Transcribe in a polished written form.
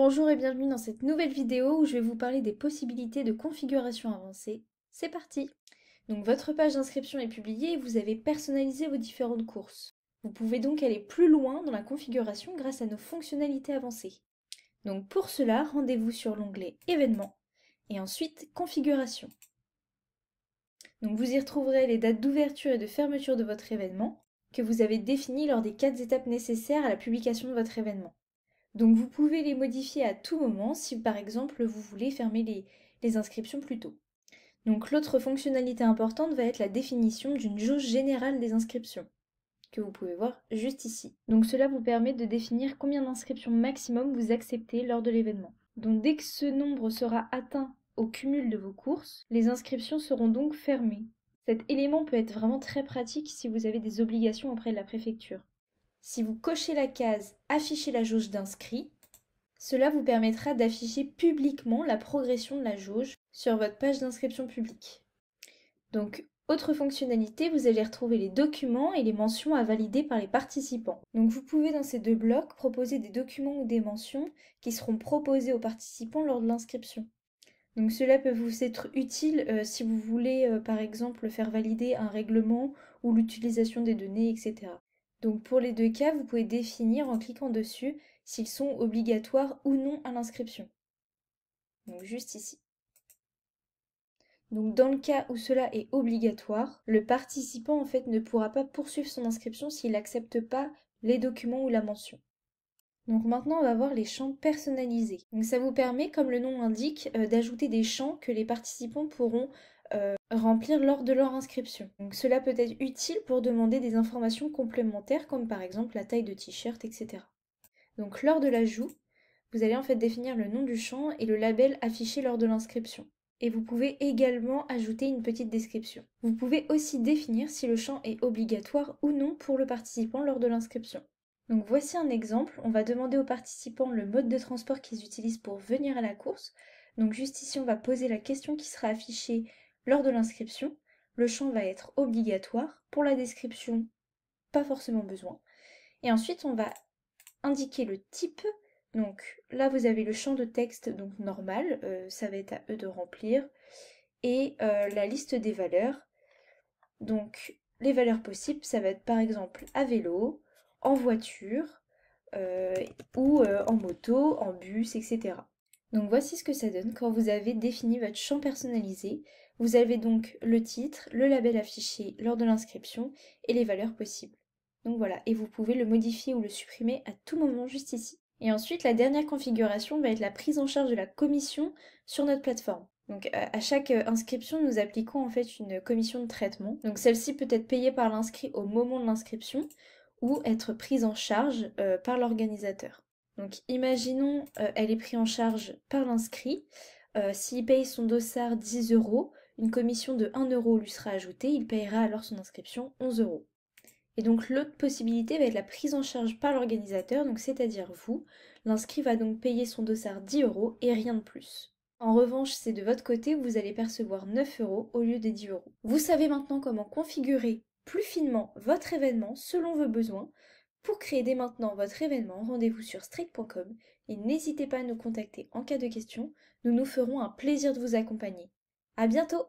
Bonjour et bienvenue dans cette nouvelle vidéo où je vais vous parler des possibilités de configuration avancée. C'est parti! Donc votre page d'inscription est publiée et vous avez personnalisé vos différentes courses. Vous pouvez donc aller plus loin dans la configuration grâce à nos fonctionnalités avancées. Donc pour cela, rendez-vous sur l'onglet Événements et ensuite Configuration. Donc vous y retrouverez les dates d'ouverture et de fermeture de votre événement que vous avez définies lors des 4 étapes nécessaires à la publication de votre événement. Donc vous pouvez les modifier à tout moment si par exemple vous voulez fermer les inscriptions plus tôt. Donc l'autre fonctionnalité importante va être la définition d'une jauge générale des inscriptions, que vous pouvez voir juste ici. Donc cela vous permet de définir combien d'inscriptions maximum vous acceptez lors de l'événement. Donc dès que ce nombre sera atteint au cumul de vos courses, les inscriptions seront donc fermées. Cet élément peut être vraiment très pratique si vous avez des obligations auprès de la préfecture. Si vous cochez la case « Afficher la jauge d'inscrits », cela vous permettra d'afficher publiquement la progression de la jauge sur votre page d'inscription publique. Donc, autre fonctionnalité, vous allez retrouver les documents et les mentions à valider par les participants. Donc vous pouvez dans ces deux blocs proposer des documents ou des mentions qui seront proposés aux participants lors de l'inscription. Donc cela peut vous être utile si vous voulez par exemple faire valider un règlement ou l'utilisation des données, etc. Donc pour les deux cas, vous pouvez définir en cliquant dessus s'ils sont obligatoires ou non à l'inscription. Donc juste ici. Donc dans le cas où cela est obligatoire, le participant en fait ne pourra pas poursuivre son inscription s'il n'accepte pas les documents ou la mention. Donc maintenant on va voir les champs personnalisés. Donc ça vous permet, comme le nom l'indique, d'ajouter des champs que les participants pourront remplir lors de leur inscription. Donc cela peut être utile pour demander des informations complémentaires comme par exemple la taille de t-shirt, etc. Donc lors de l'ajout, vous allez en fait définir le nom du champ et le label affiché lors de l'inscription. Et vous pouvez également ajouter une petite description. Vous pouvez aussi définir si le champ est obligatoire ou non pour le participant lors de l'inscription. Donc voici un exemple, on va demander aux participants le mode de transport qu'ils utilisent pour venir à la course. Donc juste ici on va poser la question qui sera affichée lors de l'inscription. Le champ va être obligatoire, pour la description pas forcément besoin. Et ensuite on va indiquer le type. Donc là vous avez le champ de texte donc normal, ça va être à eux de remplir. Et la liste des valeurs. Donc les valeurs possibles ça va être par exemple à vélo, en voiture ou en moto, en bus, etc. Donc voici ce que ça donne quand vous avez défini votre champ personnalisé. Vous avez donc le titre, le label affiché lors de l'inscription et les valeurs possibles. Donc voilà, et vous pouvez le modifier ou le supprimer à tout moment juste ici. Et ensuite, la dernière configuration va être la prise en charge de la commission sur notre plateforme. Donc à chaque inscription, nous appliquons en fait une commission de traitement. Donc celle-ci peut être payée par l'inscrit au moment de l'inscription ou être prise en charge par l'organisateur. Donc imaginons elle est prise en charge par l'inscrit. S'il paye son dossard 10 €, une commission de 1 € lui sera ajoutée, il payera alors son inscription 11 €. Et donc l'autre possibilité va être la prise en charge par l'organisateur, donc c'est-à-dire vous. L'inscrit va donc payer son dossard 10 € et rien de plus. En revanche, c'est de votre côté où vous allez percevoir 9 € au lieu des 10 €. Vous savez maintenant comment configurer plus finement votre événement selon vos besoins. Pour créer dès maintenant votre événement, rendez-vous sur streak.com et n'hésitez pas à nous contacter en cas de questions, nous nous ferons un plaisir de vous accompagner. À bientôt!